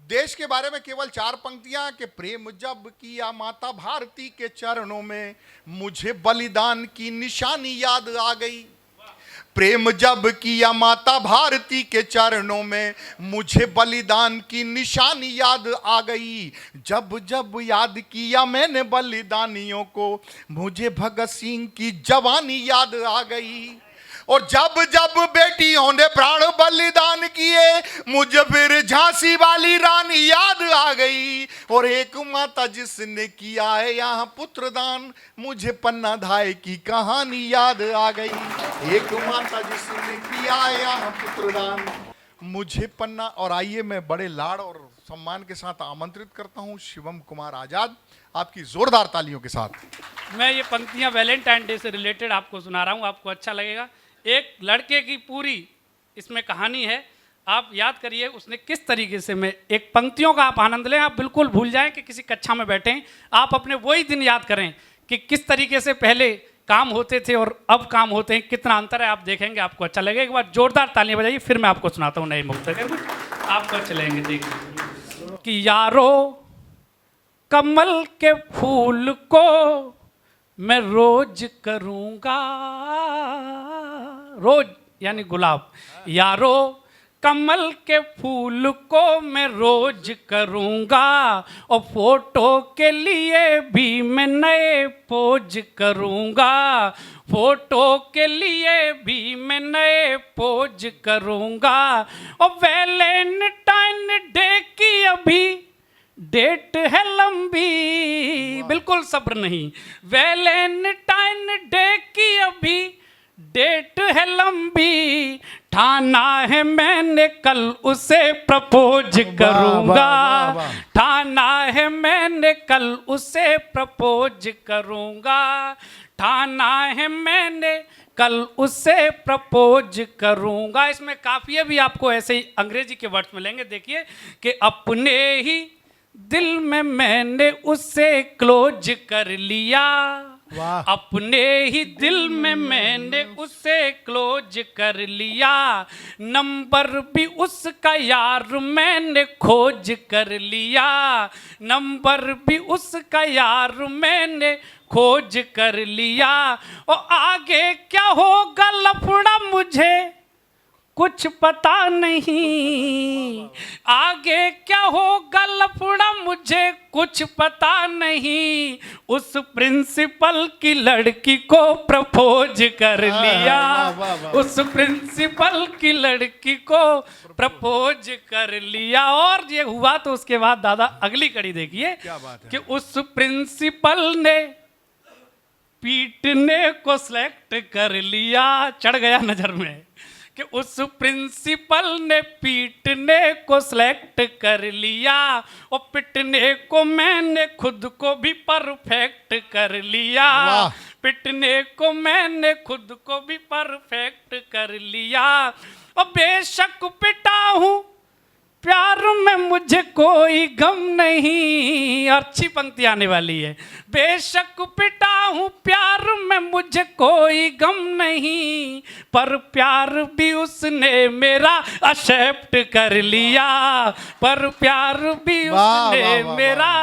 देश के बारे में केवल 4 पंक्तियां कि प्रेम जब किया माता भारती के चरणों में, मुझे बलिदान की निशानी याद आ गई। प्रेम जब किया माता भारती के चरणों में, मुझे बलिदान की निशानी याद आ गई। जब जब याद किया मैंने बलिदानियों को, मुझे भगत सिंह की जवानी याद आ गई। और जब जब बेटियों ने प्राण बलिदान किए, मुझे फिर झांसी वाली रानी याद आ गई। और एक माता जिसने किया है यहाँ पुत्रदान, मुझे पन्ना धाय की कहानी याद आ गई। एक माता जिसने किया है यहाँ पुत्रदान, मुझे पन्ना। और आइए मैं बड़े लाड़ और सम्मान के साथ आमंत्रित करता हूँ शिवम कुमार आजाद, आपकी जोरदार तालियों के साथ। मैं ये पंक्तियां वैलेंटाइन डे से रिलेटेड आपको सुना रहा हूँ, आपको अच्छा लगेगा। एक लड़के की पूरी इसमें कहानी है, आप याद करिए उसने किस तरीके से, मैं एक पंक्तियों का आप आनंद लें, आप बिल्कुल भूल जाएं कि किसी कक्षा में बैठे हैं, आप अपने वही दिन याद करें कि किस तरीके से पहले काम होते थे और अब काम होते हैं, कितना अंतर है, आप देखेंगे आपको अच्छा लगेगा। एक बार जोरदार तालियां बजाइए, फिर मैं आपको सुनाता हूँ नए मुक्तक, आपको अच्छे लगेंगे। देखिए कि यारो कमल के फूल को मैं रोज करूँगा, रोज यानी गुलाब, यारो कमल के फूल को मैं रोज करूँगा, और फोटो के लिए भी मैं नए पोज करूँगा, फोटो के लिए भी मैं नए पोज करूँगा। और वैलेंटाइन डे की अभी डेट है लंबी, बिल्कुल सब्र नहीं, वैलेंटाइन डे की अभी डेट है लंबी, ठाना है मैंने कल उसे प्रपोज करूंगा, ठाना है मैंने कल उसे प्रपोज करूंगा, ठाना है मैंने कल उसे प्रपोज करूंगा। इसमें काफिये भी आपको ऐसे ही अंग्रेजी के वर्ड्स मिलेंगे। देखिए कि अपने ही दिल में मैंने उसे क्लोज कर लिया, अपने ही दिल में मैंने उसे क्लोज कर लिया, नंबर भी उसका यार मैंने खोज कर लिया, नंबर भी उसका यार मैंने खोज कर लिया। और आगे क्या होगा लफड़ा मुझे कुछ पता नहीं, आगे क्या होगा लफड़ा मुझे कुछ पता नहीं, उस प्रिंसिपल की लड़की को प्रपोज कर लिया, उस प्रिंसिपल की लड़की को प्रपोज कर लिया। और ये हुआ तो उसके बाद दादा अगली कड़ी देखिए कि उस प्रिंसिपल ने पीटने को सिलेक्ट कर लिया, चढ़ गया नजर में कि उस प्रिंसिपल ने पीटने को सिलेक्ट कर लिया, और पिटने को मैंने खुद को भी परफेक्ट कर लिया, पिटने को मैंने खुद को भी परफेक्ट कर लिया। और बेशक पिटा हूँ प्यार में मुझे कोई गम नहीं, अच्छी पंक्ति आने वाली है, बेशक पिटा हूँ प्यार में मुझे कोई गम नहीं, पर प्यार भी उसने मेरा एक्सेप्ट कर लिया, पर प्यार भी उसने मेरा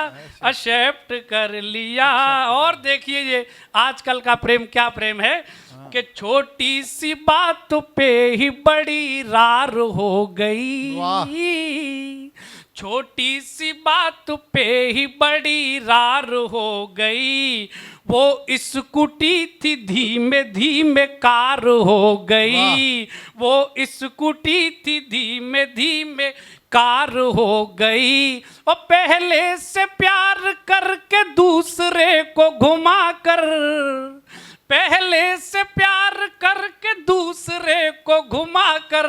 एक्सेप्ट कर लिया। और देखिए ये आजकल का प्रेम क्या प्रेम है कि छोटी सी बात पे ही बड़ी रार हो गई, छोटी सी बात पे ही बड़ी रार हो गई, वो स्कूटी थी धीमे धीमे कार हो गई, वो स्कूटी थी धीमे धीमे कार हो गई। और पहले से प्यार करके दूसरे को घुमा कर, पहले से प्यार करके दूसरे को घुमा कर,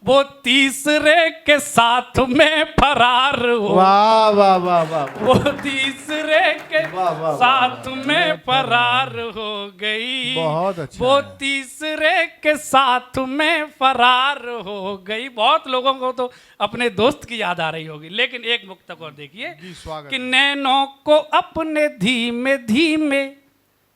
वो तीसरे के साथ में फरार हो, वाह वाह वाह वाह, वो तीसरे के साथ में फरार हो गई, बहुत अच्छा, वो तीसरे के साथ में फरार हो गई। बहुत लोगों को तो अपने दोस्त की याद आ रही होगी, लेकिन एक मुक्तक और देखिए कि नैनों को अपने धीमे धीमे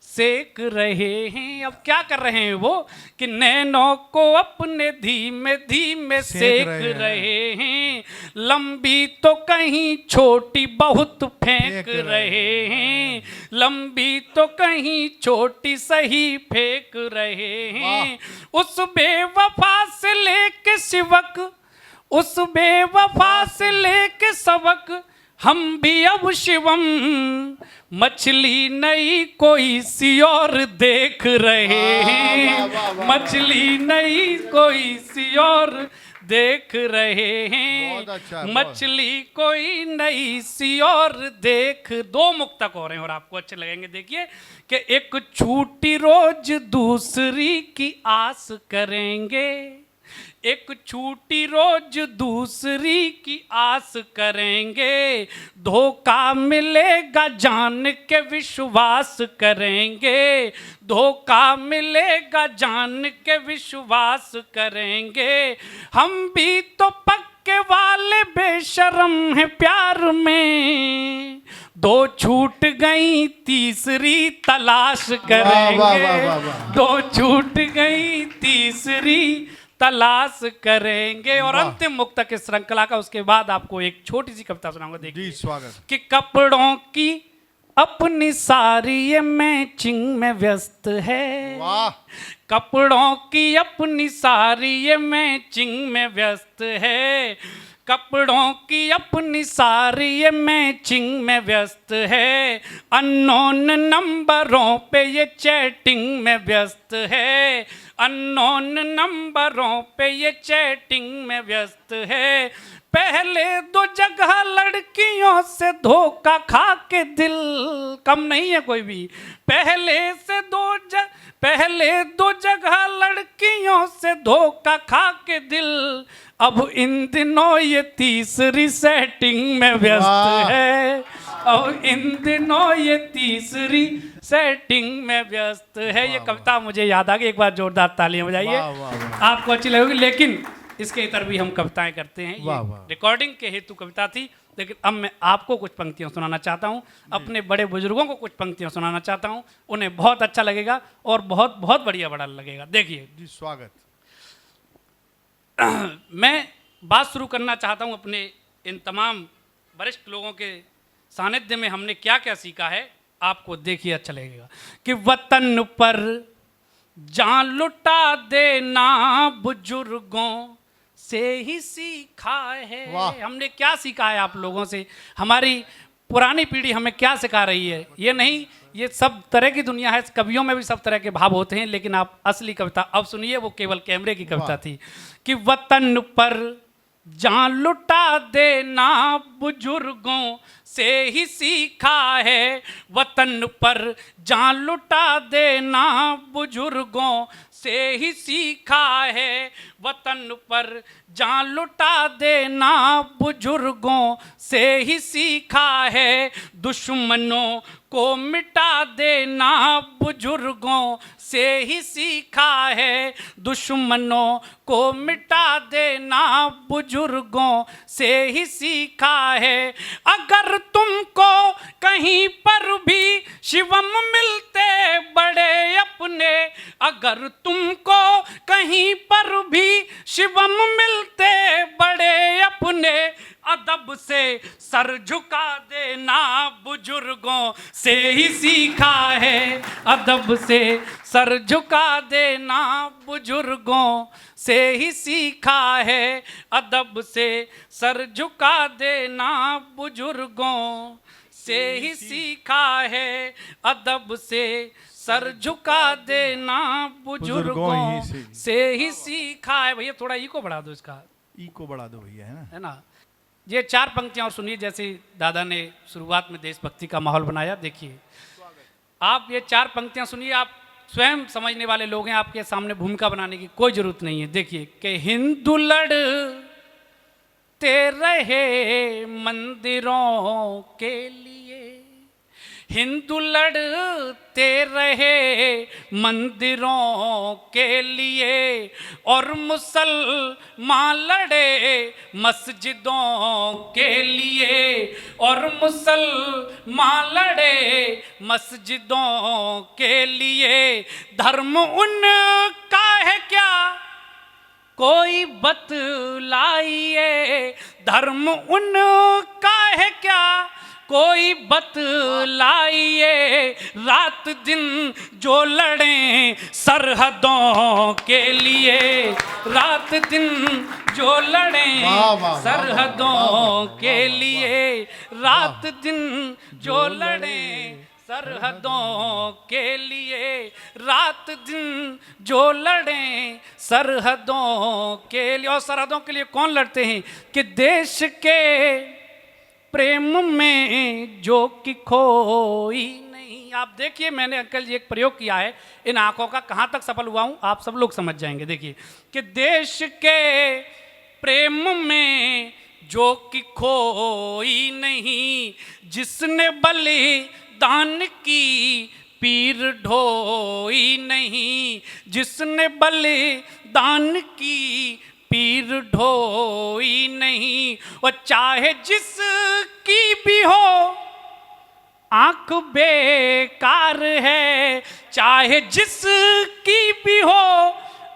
सेक रहे हैं। अब क्या कर रहे हैं वो कि नैनों को अपने धीमे धीमे सेक रहे हैं। लंबी तो कहीं छोटी बहुत फेंक रहे हैं, लंबी तो कहीं छोटी सही फेंक रहे हैं। उस बेवफा से लेके शिवक, उस बेवफा से लेके सबक, हम भी अब शिवम मछली नई कोई सी और देख रहे हैं। मछली नई कोई सी और देख रहे हैं। मछली कोई नई सी और देख। दो मुक्तक हो रहे हैं और आपको अच्छे लगेंगे। देखिए कि एक छूटी रोज दूसरी की आस करेंगे, एक छूटी रोज दूसरी की आस करेंगे। धोखा मिलेगा जान के विश्वास करेंगे, धोखा मिलेगा जान के विश्वास करेंगे। हम भी तो पक्के वाले बेशरम हैं प्यार में, दो छूट गई तीसरी तलाश करेंगे। दो छूट गई तीसरी तलाश करेंगे। और अंतिम मुक्तक इस श्रृंखला का, उसके बाद आपको एक छोटी सी कविता सुनाऊंगा। देखिए स्वागत। कि कपड़ों की अपनी सारी ये मैचिंग में व्यस्त है। वाह। कपड़ों की अपनी सारी ये मैचिंग में व्यस्त है। कपड़ों की अपनी सारी ये मैचिंग में व्यस्त है। अननोन नंबरों पे ये चैटिंग में व्यस्त है। अननोन नंबरों पे ये चैटिंग में व्यस्त है। पहले दो जगह लड़कियों से धोखा खा के दिल, कम नहीं है कोई भी, पहले दो जगह लड़कियों से धोखा खा के दिल, अब इन दिनों ये तीसरी सेटिंग में व्यस्त है। अब इन दिनों ये तीसरी सेटिंग में व्यस्त है। ये कविता मुझे याद आ गई, एक बार जोरदार तालियां बजाइए। आपको अच्छी लगेगी। लेकिन इसके इतर भी हम कविताएं करते हैं। ये रिकॉर्डिंग के हेतु कविता थी, लेकिन अब मैं आपको कुछ पंक्तियां सुनाना चाहता हूं, अपने बड़े बुजुर्गों को कुछ पंक्तियां सुनाना चाहता हूं। उन्हें बहुत अच्छा लगेगा और बहुत बहुत बढ़िया बड़ा लगेगा। देखिए जी स्वागत। मैं बात शुरू करना चाहता हूं अपने इन तमाम वरिष्ठ लोगों के सानिध्य में हमने क्या क्या सीखा है, आपको देखिए अच्छा लगेगा। कि वतन पर जान लुटा देना बुजुर्गों से ही सीखा है। हमने क्या सीखा है आप लोगों से, हमारी पुरानी पीढ़ी हमें क्या सिखा रही है। ये नहीं, ये सब तरह की दुनिया है, कवियों में भी सब तरह के भाव होते हैं, लेकिन आप असली कविता अब सुनिए, वो केवल कैमरे की कविता थी। कि वतन पर जान लुटा देना बुजुर्गों से ही सीखा है। वतन पर जान लुटा देना बुजुर्गों से ही सीखा है। वतन पर जान लुटा देना बुजुर्गों से ही सीखा है। दुश्मनों को मिटा देना बुजुर्गों से ही सीखा है। दुश्मनों को मिटा देना बुजुर्गों से ही सीखा है। अगर तुमको कहीं पर भी शिवम मिलते बड़े अपने, अगर तुमको कहीं पर भी शिवम मिलते बड़े अपने, अदब से सर झुका देना बुजुर्गों से ही सीखा है। अदब से सर झुका देना बुजुर्गों से ही सीखा है। अदब से सर झुका देना बुजुर्गों से ही सीखा है। अदब से सर झुका देना बुजुर्गों से ही सीखा है। भैया थोड़ा इको बढ़ा दो, इसका इको बढ़ा दो भैया, है ना। ये चार पंक्तियां और सुनिए, जैसे दादा ने शुरुआत में देशभक्ति का माहौल बनाया। देखिए आप ये चार पंक्तियां सुनिए, आप स्वयं समझने वाले लोग हैं, आपके सामने भूमिका बनाने की कोई जरूरत नहीं है। देखिए कि हिंदू लड़ते रहे मंदिरों के लिए, हिंदू लड़ते रहे मंदिरों के लिए, और मुसलमान लड़े मस्जिदों के लिए। और मुसलमान लड़े मस्जिदों के लिए। धर्म उनका है क्या कोई बतलाइए, धर्म उनका है क्या कोई बतलाइए। रात दिन जो लड़ें सरहदों के लिए, रात दिन जो लड़ें वाह, वाह, सरहदों के लिए, रात दिन जो लड़ें सरहदों के लिए, रात दिन जो लड़ें सरहदों के लिए। और सरहदों के लिए कौन लड़ते हैं कि देश के प्रेम में जो कि खोई नहीं। आप देखिए, मैंने अंकल जी एक प्रयोग किया है, इन आंखों का कहाँ तक सफल हुआ हूँ आप सब लोग समझ जाएंगे। देखिए कि देश के प्रेम में जो कि खोई नहीं, जिसने बलिदान की पीर ढोई नहीं, जिसने बलिदान की पीर ढोई नहीं। और चाहे जिसकी भी हो आंख बेकार है, चाहे जिसकी भी हो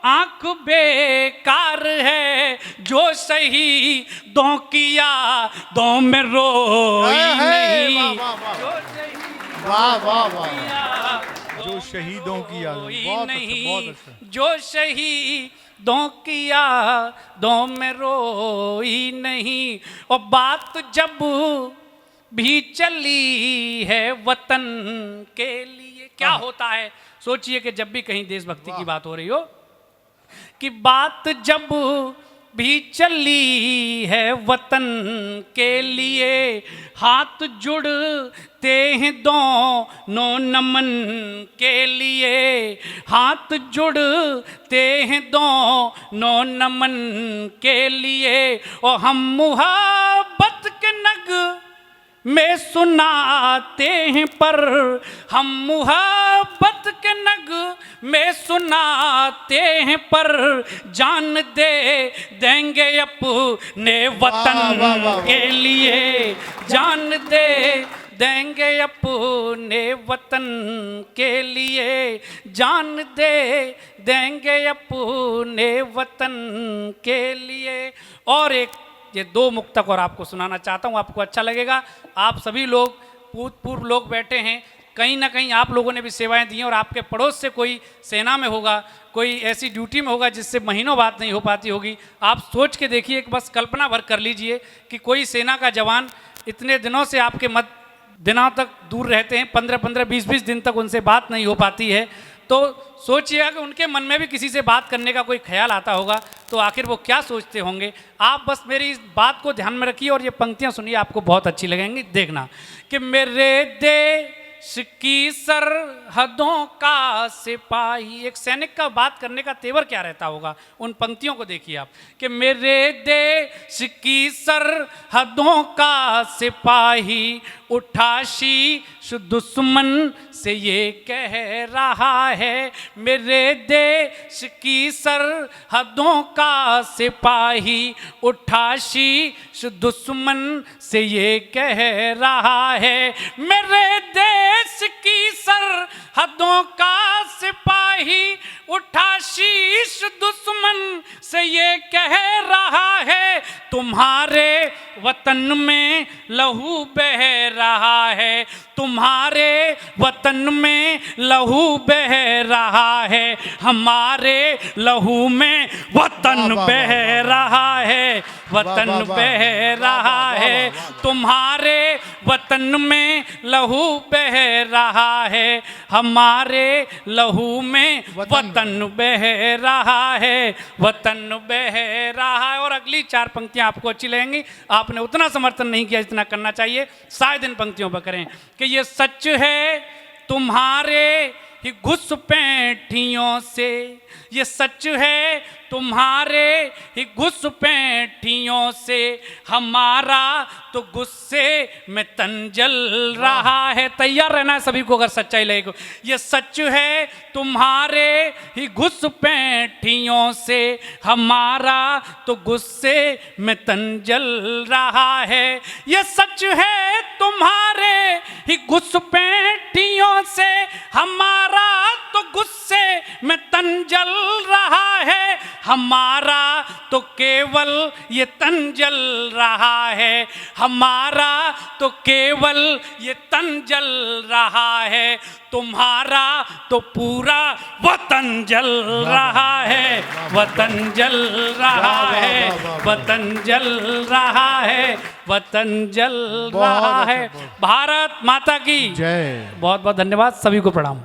आंख बेकार है, जो शहीदों की यादों में रोई नहीं, वाह वाह वाह, जो शहीदों की याद, कोई बहुत अच्छा, नहीं, बहुत अच्छा। जो शहीदों की यादों में रोई नहीं। और बात जब भी चली है वतन के लिए, क्या होता है सोचिए कि जब भी कहीं देशभक्ति की बात हो रही हो, कि बात जब भी चली है वतन के लिए, हाथ जुड़ते हैं दोनों नमन के लिए, हाथ जुड़ते हैं दोनों नमन के लिए। और हम मुहब्बत के नग में सुनाते हैं पर, हम मुहब्बत के नग में सुनाते हैं पर, जान दे देंगे अपने वतन के लिए, जान दे देंगे अपने वतन के लिए, जान दे देंगे अपने वतन के लिए। और एक ये दो मुक्तक और आपको सुनाना चाहता हूँ, आपको अच्छा लगेगा। आप सभी लोग पूर्व लोग बैठे हैं, कहीं ना कहीं आप लोगों ने भी सेवाएं दी हैं, और आपके पड़ोस से कोई सेना में होगा, कोई ऐसी ड्यूटी में होगा जिससे महीनों बात नहीं हो पाती होगी। आप सोच के देखिए, बस कल्पना भर कर लीजिए कि कोई सेना का जवान इतने दिनों से आपके दिनों तक दूर रहते हैं, 15-15, 20-20 दिन तक उनसे बात नहीं हो पाती है। तो सोचिएगा कि उनके मन में भी किसी से बात करने का कोई ख्याल आता होगा, तो आखिर वो क्या सोचते होंगे। आप बस मेरी इस बात को ध्यान में रखिए और ये पंक्तियां सुनिए, आपको बहुत अच्छी लगेंगी। देखना कि मेरे देश की सरहदों का सिपाही, एक सैनिक का बात करने का तेवर क्या रहता होगा, उन पंक्तियों को देखिए आप, कि मेरे देश की सरहदों का सिपाही उठा शीश दुश्मन से ये कह रहा है, मेरे देश की सरहदों का सिपाही उठा शीश दुश्मन से ये कह रहा है, मेरे देश की सरहदों का सिपाही उठा शीश दुश्मन से ये कह रहा है, तुम्हारे वतन में लहू बह रहा है, तुम्हारे वतन में लहू बह रहा है, हमारे लहू में वतन बह रहा है, वतन बह रहा है, तुम्हारे वतन में लहू बह रहा है, हमारे लहू में वतन बह रहा है, वतन बह रहा है। और अगली 4 पंक्तियां आपको अच्छी लगेंगी। आपने उतना समर्थन नहीं किया जितना करना चाहिए, शायद इन पंक्तियों पर करें कि ये सच है तुम्हारे ही घुसपैठियों से, ये सच है तुम्हारे ही घुसपैठियों से, हमारा तो गुस्से में तन जल रहा है। तैयार रहना है सभी को अगर सच्चाई लगेगी। ये सच है तुम्हारे ही घुसपैठियों से, हमारा तो गुस्से में तन जल रहा है। ये सच है तुम्हारे ही घुसपैठियों से, हमारा तो गुस्से में तन जल रहा है। हमारा तो केवल ये तन जल रहा है, हमारा तो केवल ये तन जल रहा है। तुम्हारा तो पूरा वतन जल रहा है, वतन जल रहा है, वतन जल रहा है, वतन जल रहा है। भारत माता की जय। बहुत बहुत धन्यवाद, सभी को प्रणाम।